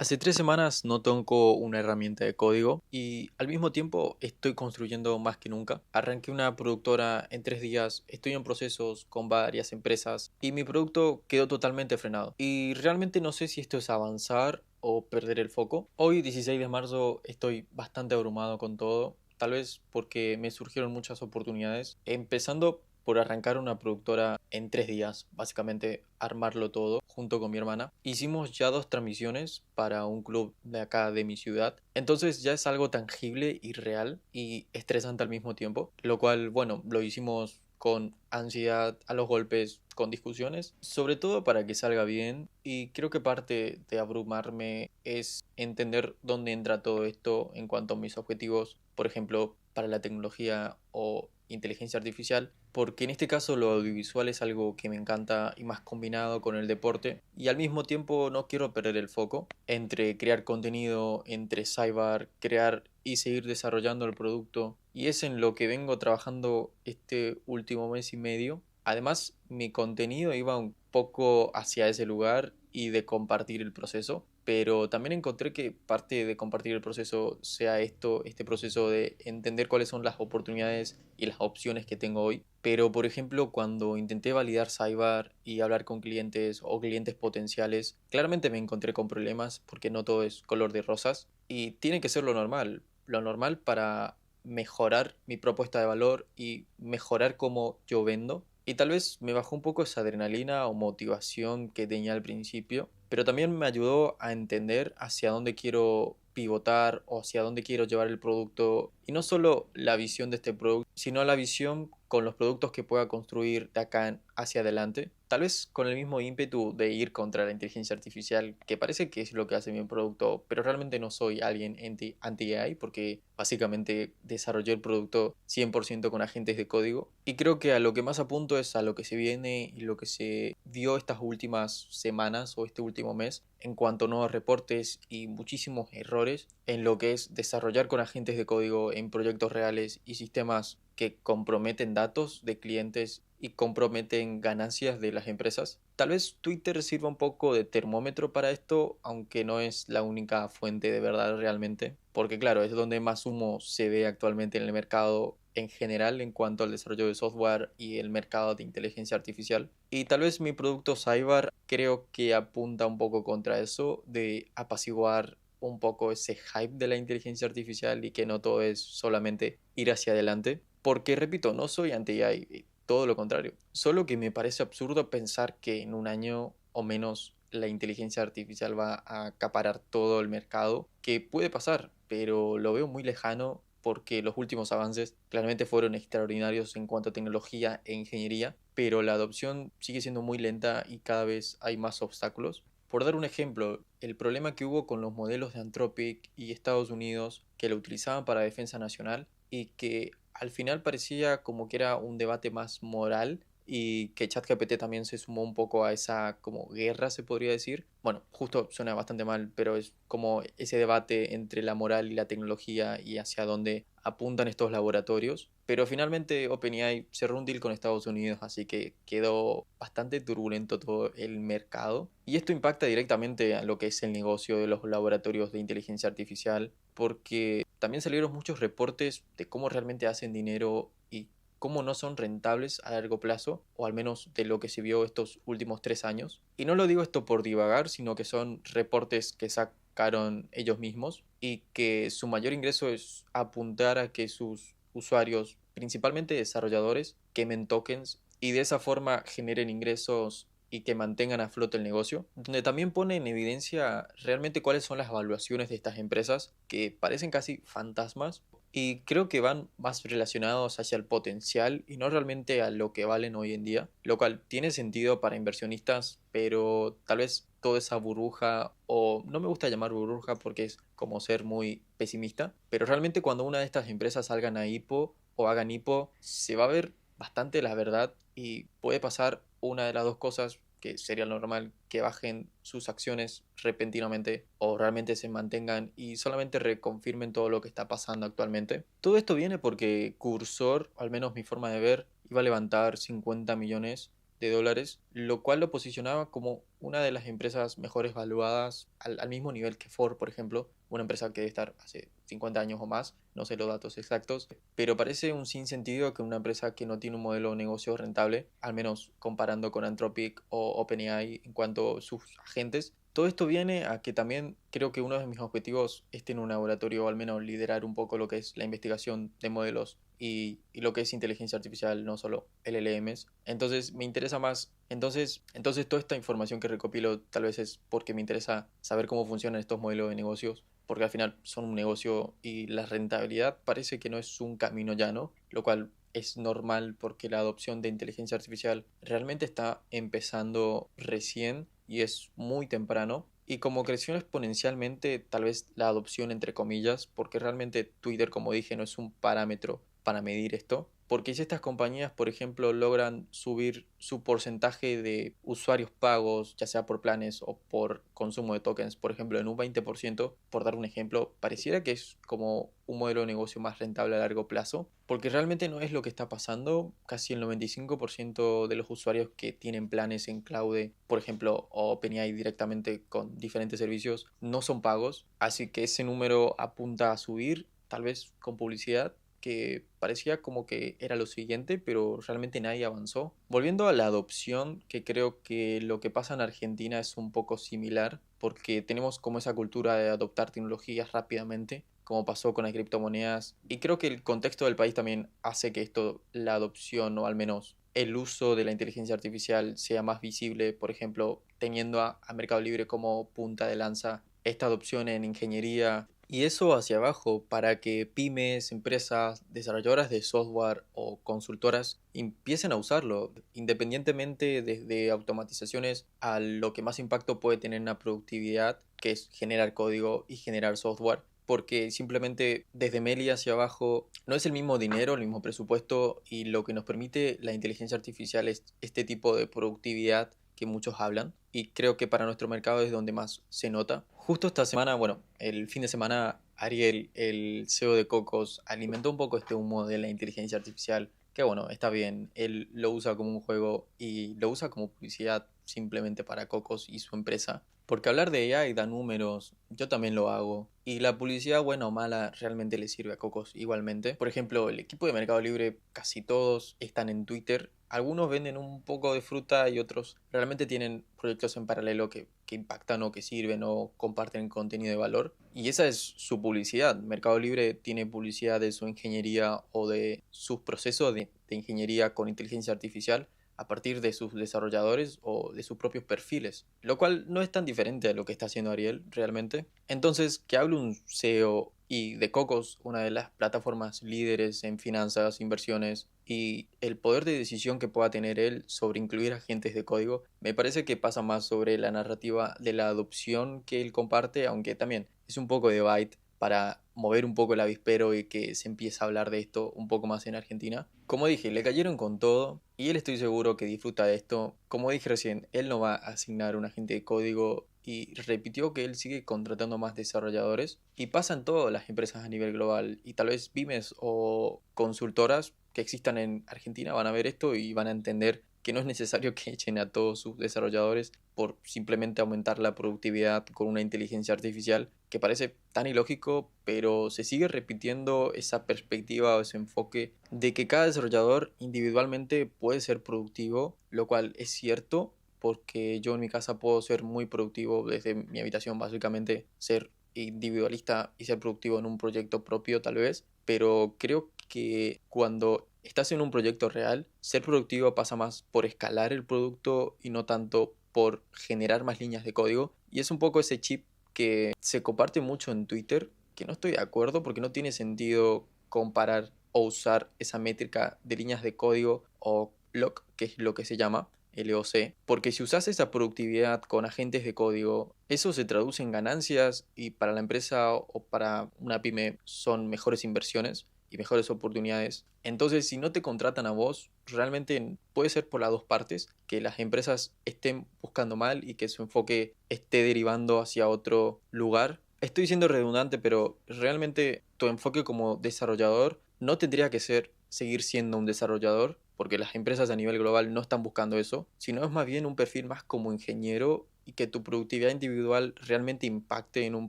Hace 3 semanas no tengo una herramienta de código y al mismo tiempo estoy construyendo más que nunca. Arranqué una productora en 3 días, estoy en procesos con varias empresas y mi producto quedó totalmente frenado. Y realmente no sé si esto es avanzar o perder el foco. Hoy, 16 de marzo, estoy bastante abrumado con todo. Tal vez porque me surgieron muchas oportunidades, empezando por arrancar una productora en 3 días, básicamente armarlo todo junto con mi hermana. Hicimos ya 2 transmisiones para un club de acá de mi ciudad, entonces ya es algo tangible y real y estresante al mismo tiempo, lo cual, bueno, lo hicimos con ansiedad, a los golpes, con discusiones, sobre todo para que salga bien. Y creo que parte de abrumarme es entender dónde entra todo esto en cuanto a mis objetivos, por ejemplo, para la tecnología o inteligencia artificial, porque en este caso lo audiovisual es algo que me encanta y más combinado con el deporte, y al mismo tiempo no quiero perder el foco entre crear contenido, entre cyber, crear y seguir desarrollando el producto, y es en lo que vengo trabajando este último mes y medio. Además, mi contenido iba un poco hacia ese lugar y de compartir el proceso, pero también encontré que parte de compartir el proceso sea esto, este proceso de entender cuáles son las oportunidades y las opciones que tengo hoy. Pero, por ejemplo, cuando intenté validar Cyber y hablar con clientes o clientes potenciales, claramente me encontré con problemas porque no todo es color de rosas y tiene que ser lo normal para mejorar mi propuesta de valor y mejorar cómo yo vendo. Y tal vez me bajó un poco esa adrenalina o motivación que tenía al principio, pero también me ayudó a entender hacia dónde quiero pivotar o hacia dónde quiero llevar el producto. Y no solo la visión de este producto, sino la visión con los productos que pueda construir de acá hacia adelante. Tal vez con el mismo ímpetu de ir contra la inteligencia artificial, que parece que es lo que hace mi producto, pero realmente no soy alguien anti-AI porque básicamente desarrollé el producto 100% con agentes de código. Y creo que a lo que más apunto es a lo que se viene y lo que se vio estas últimas semanas o este último mes en cuanto a nuevos reportes y muchísimos errores en lo que es desarrollar con agentes de código en proyectos reales y sistemas que comprometen datos de clientes y comprometen ganancias de las empresas. Tal vez Twitter sirva un poco de termómetro para esto, aunque no es la única fuente de verdad realmente, porque claro, es donde más humo se ve actualmente en el mercado en general en cuanto al desarrollo de software y el mercado de inteligencia artificial. Y tal vez mi producto Cyber creo que apunta un poco contra eso, de apaciguar un poco ese hype de la inteligencia artificial y que no todo es solamente ir hacia adelante. Porque, repito, no soy anti-AI, todo lo contrario. Solo que me parece absurdo pensar que en un año o menos la inteligencia artificial va a acaparar todo el mercado, que puede pasar, pero lo veo muy lejano porque los últimos avances claramente fueron extraordinarios en cuanto a tecnología e ingeniería, pero la adopción sigue siendo muy lenta y cada vez hay más obstáculos. Por dar un ejemplo, el problema que hubo con los modelos de Anthropic y Estados Unidos que lo utilizaban para defensa nacional y que al final parecía como que era un debate más moral y que ChatGPT también se sumó un poco a esa como guerra, se podría decir. Bueno, justo suena bastante mal, pero es como ese debate entre la moral y la tecnología y hacia dónde apuntan estos laboratorios. Pero finalmente OpenAI cerró un deal con Estados Unidos, así que quedó bastante turbulento todo el mercado. Y esto impacta directamente a lo que es el negocio de los laboratorios de inteligencia artificial, porque también salieron muchos reportes de cómo realmente hacen dinero y cómo no son rentables a largo plazo, o al menos de lo que se vio estos últimos 3 años. Y no lo digo esto por divagar, sino que son reportes que sacaron ellos mismos y que su mayor ingreso es apuntar a que sus usuarios, principalmente desarrolladores, quemen tokens y de esa forma generen ingresos y que mantengan a flote el negocio, donde también pone en evidencia realmente cuáles son las evaluaciones de estas empresas que parecen casi fantasmas y creo que van más relacionados hacia el potencial y no realmente a lo que valen hoy en día, lo cual tiene sentido para inversionistas, pero tal vez toda esa burbuja, o no me gusta llamar burbuja porque es como ser muy pesimista, pero realmente cuando una de estas empresas salgan a IPO o hagan IPO, se va a ver bastante la verdad y puede pasar una de las dos cosas, que sería lo normal, que bajen sus acciones repentinamente o realmente se mantengan y solamente reconfirmen todo lo que está pasando actualmente. Todo esto viene porque Cursor, al menos mi forma de ver, iba a levantar 50 millones de dólares, lo cual lo posicionaba como una de las empresas mejores valuadas al mismo nivel que Ford, por ejemplo, una empresa que debe estar hace 50 años o más, no sé los datos exactos, pero parece un sinsentido que una empresa que no tiene un modelo de negocio rentable, al menos comparando con Anthropic o OpenAI en cuanto a sus agentes. Todo esto viene a que también creo que uno de mis objetivos es tener un laboratorio o al menos liderar un poco lo que es la investigación de modelos y lo que es inteligencia artificial, no solo LLMs. Entonces me interesa más, entonces toda esta información que recopilo tal vez es porque me interesa saber cómo funcionan estos modelos de negocios, porque al final son un negocio y la rentabilidad parece que no es un camino llano, lo cual es normal porque la adopción de inteligencia artificial realmente está empezando recién y es muy temprano. Y como creció exponencialmente, tal vez la adopción entre comillas, porque realmente Twitter, como dije, no es un parámetro para medir esto. Porque si estas compañías, por ejemplo, logran subir su porcentaje de usuarios pagos, ya sea por planes o por consumo de tokens, por ejemplo, en un 20%, por dar un ejemplo, pareciera que es como un modelo de negocio más rentable a largo plazo, porque realmente no es lo que está pasando. Casi el 95% de los usuarios que tienen planes en Claude, por ejemplo, o OpenAI directamente con diferentes servicios, no son pagos, así que ese número apunta a subir, tal vez con publicidad, que parecía como que era lo siguiente, pero realmente nadie avanzó. Volviendo a la adopción, que creo que lo que pasa en Argentina es un poco similar, porque tenemos como esa cultura de adoptar tecnologías rápidamente, como pasó con las criptomonedas, y creo que el contexto del país también hace que esto, la adopción o al menos el uso de la inteligencia artificial sea más visible, por ejemplo, teniendo a Mercado Libre como punta de lanza esta adopción en ingeniería y eso hacia abajo para que pymes, empresas, desarrolladoras de software o consultoras empiecen a usarlo, independientemente desde automatizaciones a lo que más impacto puede tener en la productividad, que es generar código y generar software. Porque simplemente desde Meli hacia abajo no es el mismo dinero, el mismo presupuesto y lo que nos permite la inteligencia artificial es este tipo de productividad que muchos hablan y creo que para nuestro mercado es donde más se nota. Justo esta semana, bueno, el fin de semana, Ariel, el CEO de Cocos, alimentó un poco este humo de la inteligencia artificial, que bueno, está bien, él lo usa como un juego y lo usa como publicidad simplemente para Cocos y su empresa. Porque hablar de AI da números, yo también lo hago. Y la publicidad, buena o mala, realmente le sirve a Cocos igualmente. Por ejemplo, el equipo de Mercado Libre, casi todos están en Twitter. Algunos venden un poco de fruta y otros realmente tienen proyectos en paralelo que impactan o que sirven o comparten contenido de valor. Y esa es su publicidad. Mercado Libre tiene publicidad de su ingeniería o de sus procesos de ingeniería con inteligencia artificial a partir de sus desarrolladores o de sus propios perfiles, lo cual no es tan diferente a lo que está haciendo Ariel realmente. Entonces, que hable un CEO y de Cocos, una de las plataformas líderes en finanzas, inversiones y el poder de decisión que pueda tener él sobre incluir agentes de código, me parece que pasa más sobre la narrativa de la adopción que él comparte, aunque también es un poco de byte para mover un poco el avispero y que se empiece a hablar de esto un poco más en Argentina. Como dije, le cayeron con todo y él estoy seguro que disfruta de esto. Como dije recién, él no va a asignar un agente de código y repitió que él sigue contratando más desarrolladores y pasan todas las empresas a nivel global y tal vez pymes o consultoras que existan en Argentina van a ver esto y van a entender que no es necesario que echen a todos sus desarrolladores por simplemente aumentar la productividad con una inteligencia artificial, que parece tan ilógico, pero se sigue repitiendo esa perspectiva o ese enfoque de que cada desarrollador individualmente puede ser productivo, lo cual es cierto, porque yo en mi casa puedo ser muy productivo desde mi habitación, básicamente ser individualista y ser productivo en un proyecto propio tal vez, pero creo que cuando estás en un proyecto real, ser productivo pasa más por escalar el producto y no tanto por generar más líneas de código. Y es un poco ese chip que se comparte mucho en Twitter, que no estoy de acuerdo porque no tiene sentido comparar o usar esa métrica de líneas de código o LOC, que es lo que se llama, LOC, porque si usas esa productividad con agentes de código, eso se traduce en ganancias y para la empresa o para una pyme son mejores inversiones y mejores oportunidades. Entonces, si no te contratan a vos, realmente puede ser por las dos partes, que las empresas estén buscando mal y que su enfoque esté derivando hacia otro lugar. Estoy siendo redundante, pero realmente tu enfoque como desarrollador no tendría que ser seguir siendo un desarrollador, porque las empresas a nivel global no están buscando eso, sino es más bien un perfil más como ingeniero y que tu productividad individual realmente impacte en un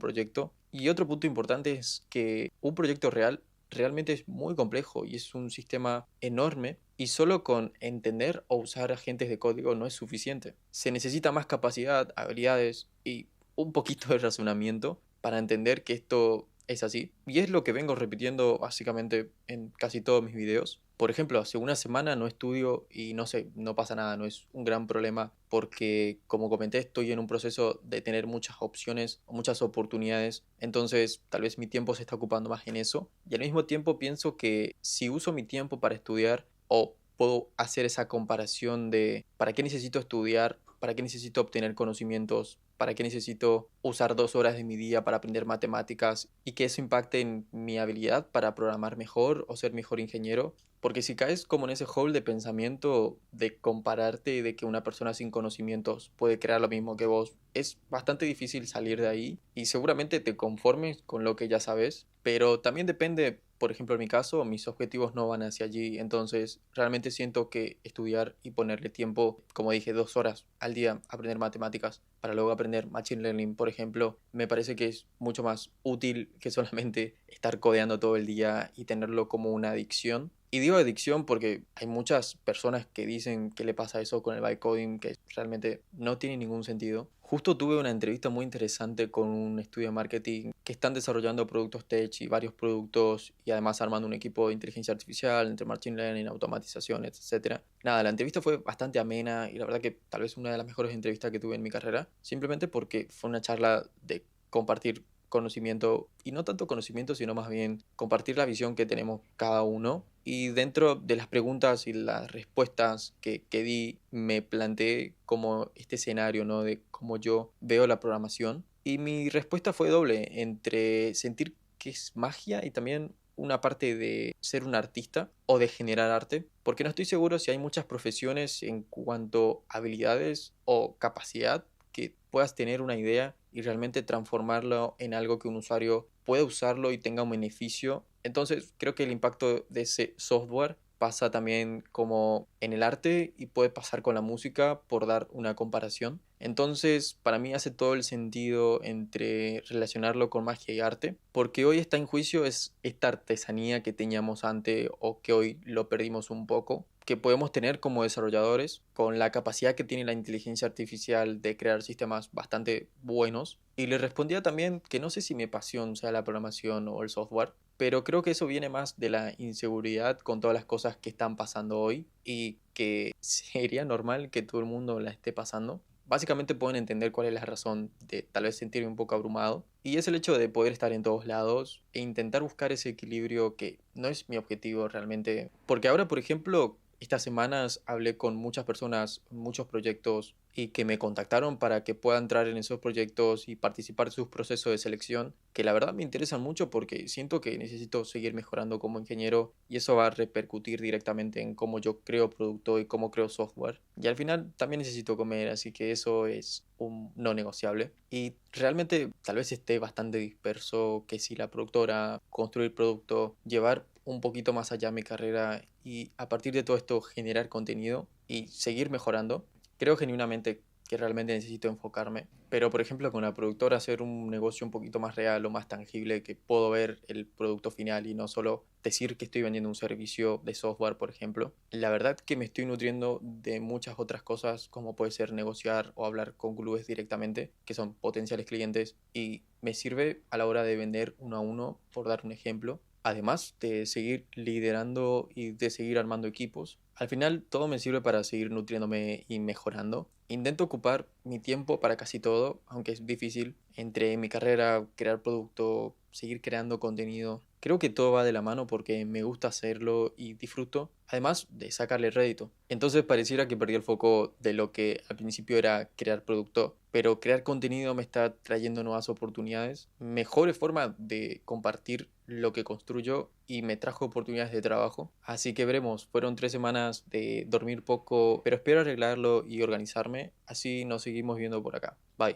proyecto. Y otro punto importante es que un proyecto real realmente es muy complejo y es un sistema enorme y solo con entender o usar agentes de código no es suficiente. Se necesita más capacidad, habilidades y un poquito de razonamiento para entender que esto es así. Y es lo que vengo repitiendo básicamente en casi todos mis videos. Por ejemplo, hace una semana no estudio y no sé, no pasa nada, no es un gran problema porque, como comenté, estoy en un proceso de tener muchas opciones o muchas oportunidades. Entonces, tal vez mi tiempo se está ocupando más en eso. Y al mismo tiempo pienso que si uso mi tiempo para estudiar o puedo hacer esa comparación de para qué necesito estudiar, para qué necesito obtener conocimientos, para qué necesito usar 2 horas de mi día para aprender matemáticas y que eso impacte en mi habilidad para programar mejor o ser mejor ingeniero. Porque si caes como en ese hole de pensamiento de compararte y de que una persona sin conocimientos puede crear lo mismo que vos, es bastante difícil salir de ahí y seguramente te conformes con lo que ya sabes, pero también depende, por ejemplo, en mi caso, mis objetivos no van hacia allí, entonces realmente siento que estudiar y ponerle tiempo, como dije, 2 horas al día a aprender matemáticas para luego aprender Machine Learning, por ejemplo, me parece que es mucho más útil que solamente estar codeando todo el día y tenerlo como una adicción. Y digo adicción porque hay muchas personas que dicen que le pasa eso con el bytecoding, que realmente no tiene ningún sentido. Justo tuve una entrevista muy interesante con un estudio de marketing que están desarrollando productos tech y varios productos y además armando un equipo de inteligencia artificial entre machine learning, automatizaciones, etcétera. Nada, la entrevista fue bastante amena y la verdad que tal vez una de las mejores entrevistas que tuve en mi carrera, simplemente porque fue una charla de compartir conocimiento y no tanto conocimiento, sino más bien compartir la visión que tenemos cada uno. Y dentro de las preguntas y las respuestas que di, me planteé como este escenario, ¿no? De cómo yo veo la programación. Y mi respuesta fue doble, entre sentir que es magia y también una parte de ser un artista o de generar arte, porque no estoy seguro si hay muchas profesiones en cuanto a habilidades o capacidad que puedas tener una idea y realmente transformarlo en algo que un usuario pueda usarlo y tenga un beneficio. Entonces creo que el impacto de ese software pasa también como en el arte y puede pasar con la música, por dar una comparación. Entonces, para mí hace todo el sentido entre relacionarlo con magia y arte, porque hoy está en juicio es esta artesanía que teníamos antes o que hoy lo perdimos un poco, que podemos tener como desarrolladores con la capacidad que tiene la inteligencia artificial de crear sistemas bastante buenos. Y le respondía también que no sé si mi pasión sea la programación o el software, pero creo que eso viene más de la inseguridad con todas las cosas que están pasando hoy y que sería normal que todo el mundo la esté pasando. Básicamente pueden entender cuál es la razón de tal vez sentirme un poco abrumado. Y es el hecho de poder estar en todos lados e intentar buscar ese equilibrio que no es mi objetivo realmente. Porque ahora, por ejemplo, estas semanas hablé con muchas personas, muchos proyectos y que me contactaron para que pueda entrar en esos proyectos y participar de sus procesos de selección, que la verdad me interesan mucho porque siento que necesito seguir mejorando como ingeniero y eso va a repercutir directamente en cómo yo creo producto y cómo creo software. Y al final también necesito comer, así que eso es un no negociable. Y realmente tal vez esté bastante disperso que si la productora, construir producto, llevar un poquito más allá mi carrera y a partir de todo esto generar contenido y seguir mejorando. Creo genuinamente que realmente necesito enfocarme, pero por ejemplo con la productora hacer un negocio un poquito más real o más tangible, que puedo ver el producto final y no solo decir que estoy vendiendo un servicio de software, por ejemplo. La verdad que me estoy nutriendo de muchas otras cosas, como puede ser negociar o hablar con clubes directamente, que son potenciales clientes, y me sirve a la hora de vender uno a uno, por dar un ejemplo. Además de seguir liderando y de seguir armando equipos, al final todo me sirve para seguir nutriéndome y mejorando. Intento ocupar mi tiempo para casi todo, aunque es difícil, entre mi carrera, crear producto, seguir creando contenido. Creo que todo va de la mano porque me gusta hacerlo y disfruto, además de sacarle rédito. Entonces pareciera que perdí el foco de lo que al principio era crear producto, pero crear contenido me está trayendo nuevas oportunidades, mejores formas de compartir lo que construyo y me trajo oportunidades de trabajo. Así que veremos, fueron 3 semanas de dormir poco, pero espero arreglarlo y organizarme, así nos seguimos viendo por acá. Bye.